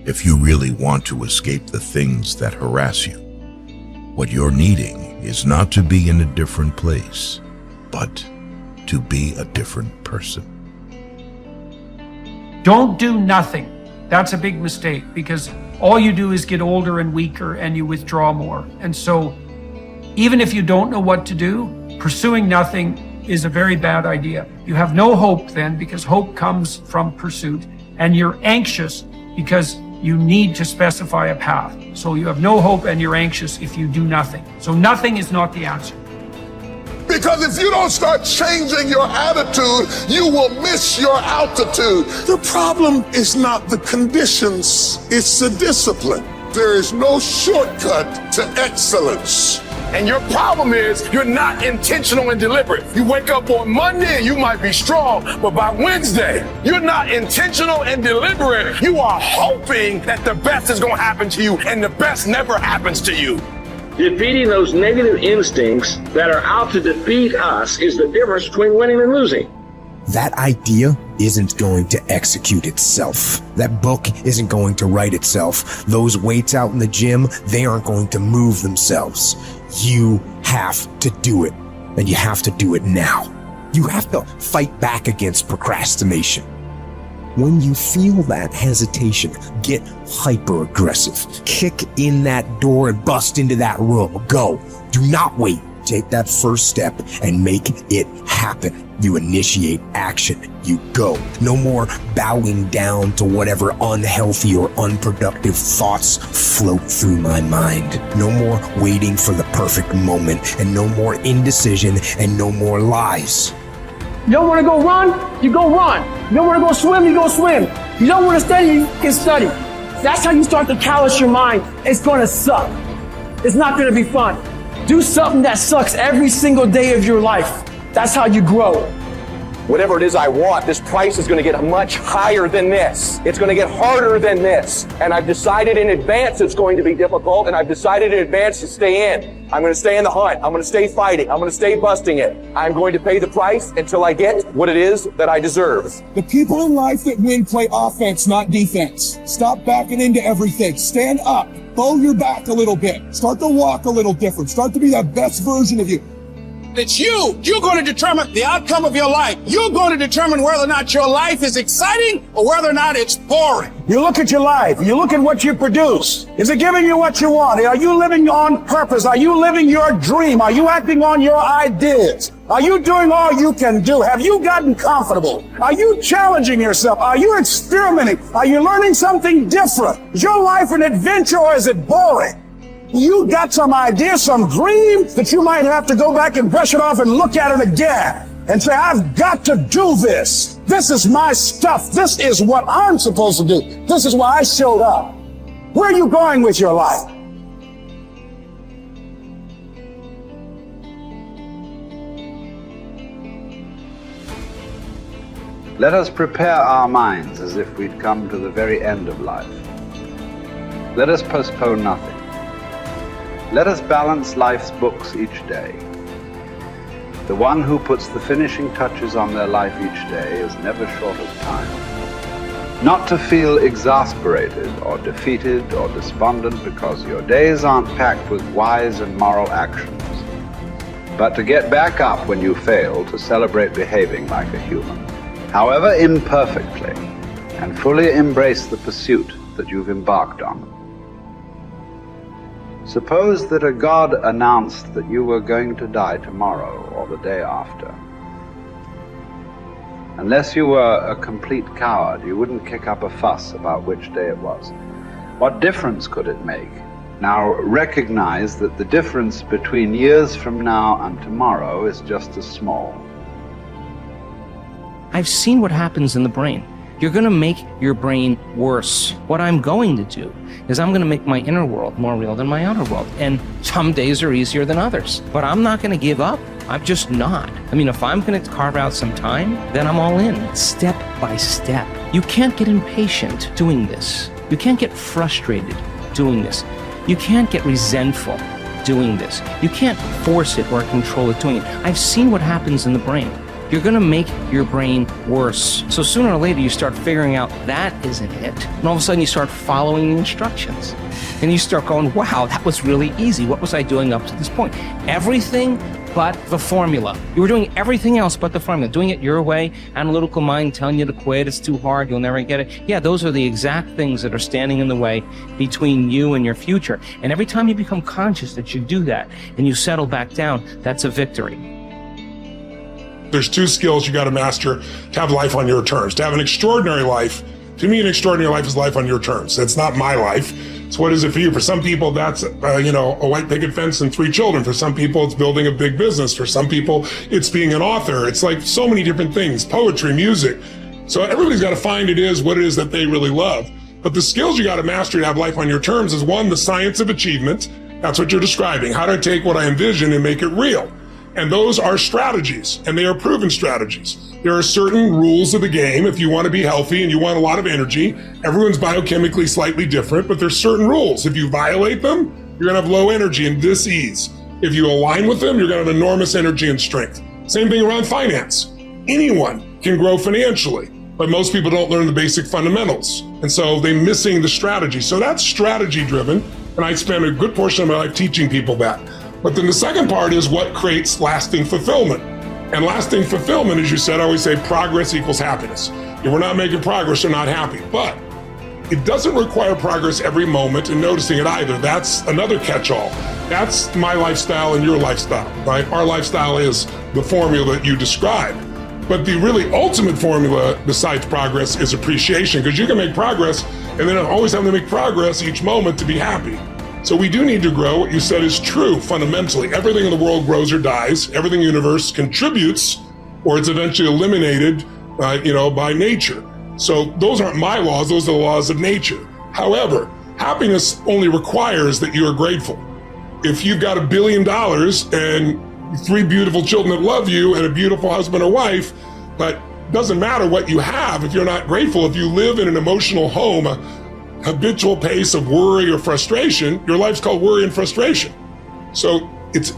If you really want to escape the things that harass you, what you're needing is not to be in a different place, but to be a different person. Don't do nothing. That's a big mistake, because all you do is get older and weaker and you withdraw more. And so even if you don't know what to do, pursuing nothing is a very bad idea. You have no hope then, because hope comes from pursuit, and you're anxious because you need to specify a path. So you have no hope and you're anxious if you do nothing. So nothing is not the answer. Because if you don't start changing your attitude, you will miss your altitude. The problem is not the conditions, it's the discipline. There is no shortcut to excellence. And your problem is you're not intentional and deliberate. You wake up on Monday and you might be strong, but by Wednesday, you're not intentional and deliberate. You are hoping that the best is going to happen to you, and the best never happens to you. Defeating those negative instincts that are out to defeat us is the difference between winning and losing. That idea isn't going to execute itself. That book isn't going to write itself. Those weights out in the gym, they aren't going to move themselves. You have to do it, and you have to do it now. You have to fight back against procrastination. When you feel that hesitation, get hyper aggressive. Kick in that door and bust into that room. Go. Do not wait. Take that first step and make it happen. You initiate action. You go. No more bowing down to whatever unhealthy or unproductive thoughts float through my mind. No more waiting for the perfect moment, and no more indecision, and no more lies. You don't want to go run, you go run. You don't want to go swim, you go swim. You don't want to study, you can study. That's how you start to callous your mind. It's going to suck. It's not going to be fun. Do something that sucks every single day of your life. That's how you grow. Whatever it is I want, this price is going to get much higher than this. It's going to get harder than this. And I've decided in advance it's going to be difficult, and I've decided in advance to stay in. I'm going to stay in the hunt. I'm going to stay fighting. I'm going to stay busting it. I'm going to pay the price until I get what it is that I deserve. The people in life that win play offense, not defense. Stop backing into everything. Stand up. Bow your back a little bit. Start to walk a little different. Start to be that best version of you. It's you. You're going to determine the outcome of your life. You're going to determine whether or not your life is exciting or whether or not it's boring. You look at your life. You look at what you produce. Is it giving you what you want? Are you living on purpose? Are you living your dream? Are you acting on your ideas? Are you doing all you can do? Have you gotten comfortable? Are you challenging yourself? Are you experimenting? Are you learning something different? Is your life an adventure, or is it boring? You got some idea, some dream that you might have to go back and brush it off and look at it again and say, I've got to do this. This is my stuff. This is what I'm supposed to do. This is why I showed up. Where are you going with your life? Let us prepare our minds as if we'd come to the very end of life. Let us postpone nothing. Let us balance life's books each day. The one who puts the finishing touches on their life each day is never short of time. Not to feel exasperated or defeated or despondent because your days aren't packed with wise and moral actions, but to get back up when you fail, to celebrate behaving like a human, however imperfectly, and fully embrace the pursuit that you've embarked on. Suppose that a God announced that you were going to die tomorrow or the day after. Unless you were a complete coward, you wouldn't kick up a fuss about which day it was. What difference could it make? Now recognize that the difference between years from now and tomorrow is just as small. I've seen what happens in the brain. You're going to make your brain worse. What I'm going to do is I'm going to make my inner world more real than my outer world. And some days are easier than others. But I'm not going to give up. I'm just not. I mean, if I'm going to carve out some time, then I'm all in, step by step. You can't get impatient doing this. You can't get frustrated doing this. You can't get resentful doing this. You can't force it or control it doing it. I've seen what happens in the brain. you're going to make your brain worse. So sooner or later, you start figuring out that isn't it. And all of a sudden, you start following the instructions. And you start going, wow, that was really easy. What was I doing up to this point? Everything but the formula. You were doing everything else but the formula. Doing it your way, analytical mind telling you to quit, it's too hard, you'll never get it. Yeah, those are the exact things that are standing in the way between you and your future. And every time you become conscious that you do that and you settle back down, that's a victory. There's two skills you got to master to have life on your terms. To have an extraordinary life, to me, an extraordinary life is life on your terms. That's not my life. So what is it for you? For some people, that's, a white picket fence and 3 children. For some people, it's building a big business. For some people, it's being an author. It's like so many different things, poetry, music. So everybody's got to find what it is that they really love. But the skills you got to master to have life on your terms is, one, the science of achievement. That's what you're describing. How do I take what I envision and make it real? And those are strategies, and they are proven strategies. There are certain rules of the game. If you want to be healthy and you want a lot of energy, everyone's biochemically slightly different, but there's certain rules. If you violate them, you're going to have low energy and dis-ease. If you align with them, you're going to have enormous energy and strength. Same thing around finance. Anyone can grow financially, but most people don't learn the basic fundamentals. And so they're missing the strategy. So that's strategy driven. And I spend a good portion of my life teaching people that. But then the second part is what creates lasting fulfillment. And lasting fulfillment, as you said, I always say progress equals happiness. If we're not making progress, we're not happy. But it doesn't require progress every moment and noticing it either. That's another catch-all. That's my lifestyle and your lifestyle, right? Our lifestyle is the formula that you described. But the really ultimate formula besides progress is appreciation, because you can make progress and then always have to make progress each moment to be happy. So we do need to grow. What you said is true fundamentally. Everything in the world grows or dies. Everything in the universe contributes, or it's eventually eliminated, by nature. So those aren't my laws. Those are the laws of nature. However, happiness only requires that you are grateful. If you've got $1 billion and 3 beautiful children that love you and a beautiful husband or wife, but doesn't matter what you have if you're not grateful. If you live in an emotional home, habitual pace of worry or frustration, your life's called worry and frustration. So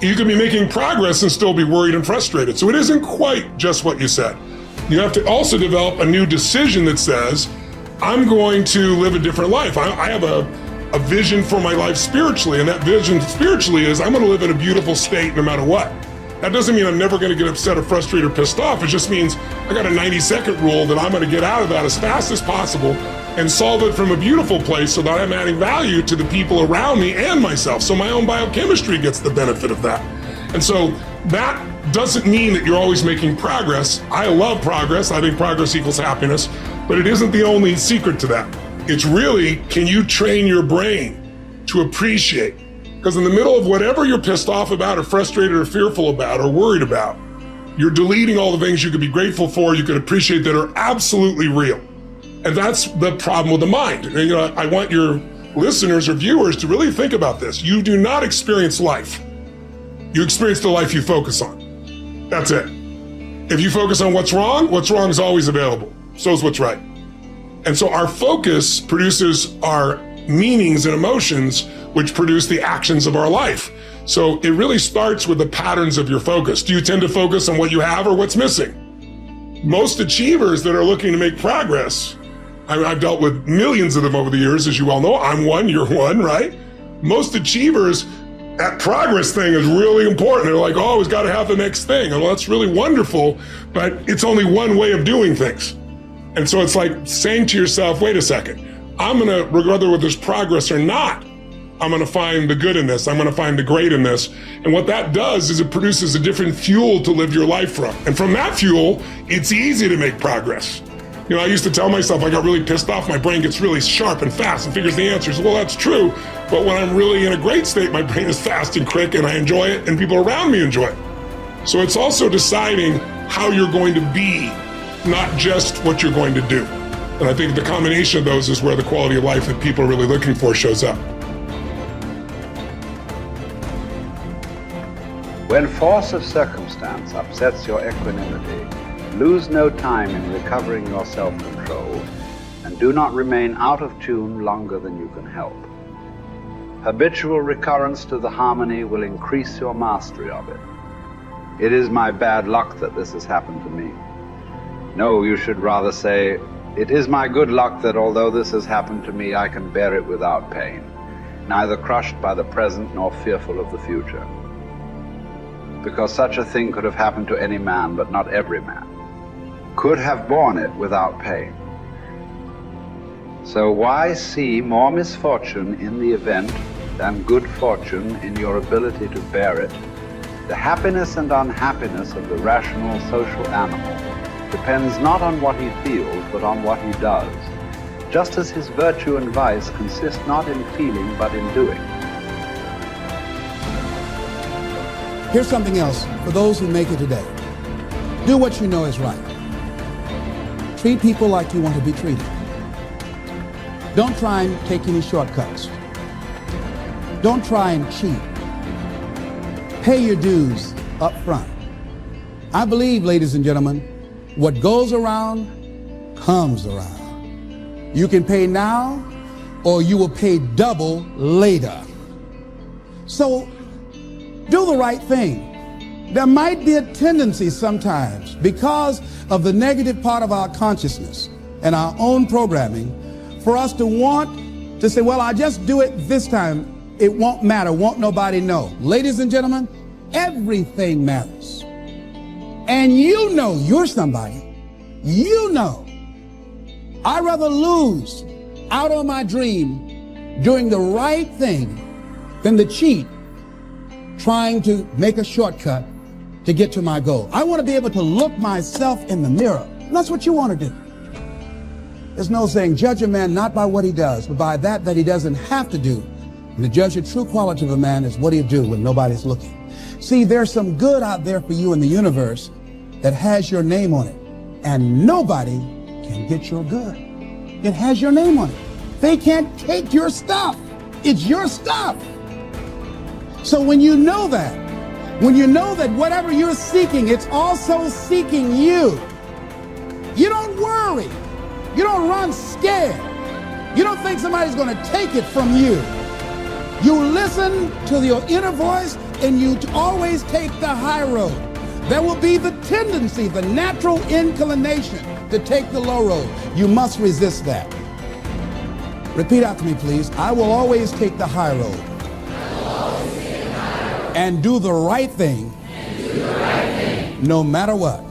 you can be making progress and still be worried and frustrated. So it isn't quite just what you said. You have to also develop a new decision that says, I'm going to live a different life. I have a vision for my life spiritually, and that vision spiritually is I'm going to live in a beautiful state no matter what. That doesn't mean I'm never going to get upset or frustrated or pissed off. It just means I got a 90-second rule that I'm going to get out of that as fast as possible and solve it from a beautiful place so that I'm adding value to the people around me and myself. So my own biochemistry gets the benefit of that. And so that doesn't mean that you're always making progress. I love progress. I think progress equals happiness, but it isn't the only secret to that. It's really, can you train your brain to appreciate? Because in the middle of whatever you're pissed off about or frustrated or fearful about or worried about, you're deleting all the things you could be grateful for, you could appreciate that are absolutely real. And that's the problem with the mind. And, I want your listeners or viewers to really think about this. You do not experience life. You experience the life you focus on. That's it. If you focus on what's wrong is always available. So is what's right. And so our focus produces our meanings and emotions, which produce the actions of our life. So it really starts with the patterns of your focus. Do you tend to focus on what you have or what's missing? Most achievers that are looking to make progress, I've dealt with millions of them over the years, as you well know. I'm one, you're one, right? Most achievers, that progress thing is really important. They're like, oh, we've got to have the next thing. And well, that's really wonderful, but it's only one way of doing things. And so it's like saying to yourself, wait a second, I'm going to, whether there's progress or not, I'm going to find the good in this. I'm going to find the great in this. And what that does is it produces a different fuel to live your life from. And from that fuel, it's easy to make progress. I used to tell myself I got really pissed off. My brain gets really sharp and fast and figures the answers. Well, that's true. But when I'm really in a great state, my brain is fast and quick and I enjoy it and people around me enjoy it. So it's also deciding how you're going to be, not just what you're going to do. And I think the combination of those is where the quality of life that people are really looking for shows up. When force of circumstance upsets your equanimity, lose no time in recovering your self-control, and do not remain out of tune longer than you can help. Habitual recurrence to the harmony will increase your mastery of it. It is my bad luck that this has happened to me. No, you should rather say, it is my good luck that although this has happened to me, I can bear it without pain, neither crushed by the present nor fearful of the future. Because such a thing could have happened to any man, but not every man could have borne it without pain. So why see more misfortune in the event than good fortune in your ability to bear it? The happiness and unhappiness of the rational social animal depends not on what he feels, but on what he does, just as his virtue and vice consist not in feeling, but in doing. Here's something else for those who make it today. Do what you know is right. Treat people like you want to be treated. Don't try and take any shortcuts. Don't try and cheat. Pay your dues up front. I believe, ladies and gentlemen, what goes around comes around. You can pay now or you will pay double later. So do the right thing. There might be a tendency sometimes, because of the negative part of our consciousness and our own programming, for us to want to say, well, I'll just do it this time. It won't matter. Won't nobody know. Ladies and gentlemen, everything matters. And you know you're somebody. You know. I'd rather lose out on my dream doing the right thing than to cheat trying to make a shortcut to get to my goal. I want to be able to look myself in the mirror. And that's what you want to do. There's no saying, judge a man not by what he does, but by that he doesn't have to do. And to judge the true quality of a man is what he'll do when nobody's looking. See, there's some good out there for you in the universe that has your name on it. And nobody can get your good. It has your name on it. They can't take your stuff. It's your stuff. So when you know that whatever you're seeking, it's also seeking you. You don't worry. You don't run scared. You don't think somebody's going to take it from you. You listen to your inner voice and you always take the high road. There will be the tendency, the natural inclination to take the low road. You must resist that. Repeat after me, please. I will always take the high road. And do the right thing, no matter what.